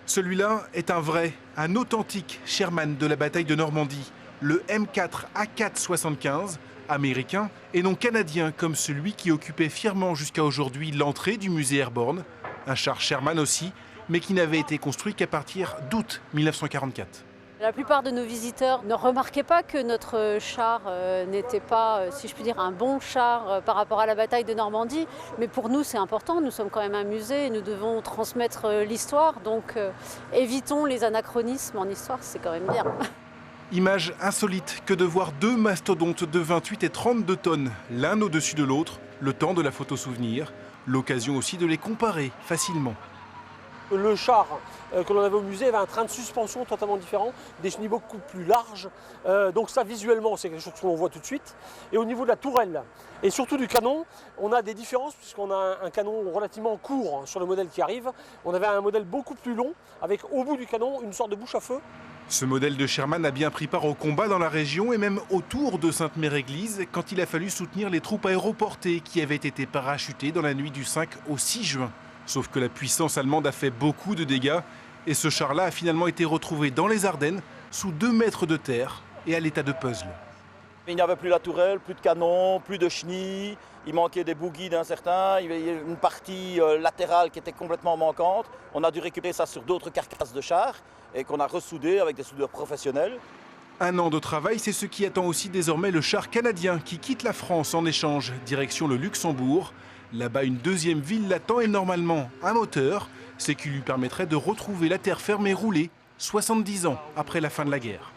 Celui-là est un vrai, un authentique Sherman de la bataille de Normandie, le M4A475, américain et non canadien comme celui qui occupait fièrement jusqu'à aujourd'hui l'entrée du musée Airborne. Un char Sherman aussi, mais qui n'avait été construit qu'à partir d'août 1944. La plupart de nos visiteurs ne remarquaient pas que notre char n'était pas, si je puis dire, un bon char par rapport à la bataille de Normandie. Mais pour nous, c'est important. Nous sommes quand même un musée et nous devons transmettre l'histoire. Donc évitons les anachronismes en histoire, c'est quand même bien. Image insolite que de voir deux mastodontes de 28 et 32 tonnes, l'un au-dessus de l'autre, le temps de la photo souvenir, l'occasion aussi de les comparer facilement. Le char que l'on avait au musée avait un train de suspension totalement différent, des chenilles beaucoup plus larges. Donc ça, visuellement, c'est quelque chose que l'on voit tout de suite. Et au niveau de la tourelle et surtout du canon, on a des différences puisqu'on a un canon relativement court sur le modèle qui arrive. On avait un modèle beaucoup plus long avec au bout du canon une sorte de bouche à feu. Ce modèle de Sherman a bien pris part au combat dans la région et même autour de Sainte-Mère-Église quand il a fallu soutenir les troupes aéroportées qui avaient été parachutées dans la nuit du 5 au 6 juin. Sauf que la puissance allemande a fait beaucoup de dégâts et ce char-là a finalement été retrouvé dans les Ardennes, sous 2 mètres de terre et à l'état de puzzle. Il n'y avait plus la tourelle, plus de canon, plus de chenilles, il manquait des bougies d'un certain, il y avait une partie latérale qui était complètement manquante. On a dû récupérer ça sur d'autres carcasses de chars et qu'on a ressoudé avec des soudeurs professionnels. Un an de travail, c'est ce qui attend aussi désormais le char canadien qui quitte la France en échange, direction le Luxembourg. Là-bas, une deuxième ville l'attend et normalement un moteur, ce qui lui permettrait de retrouver la terre ferme et rouler 70 ans après la fin de la guerre.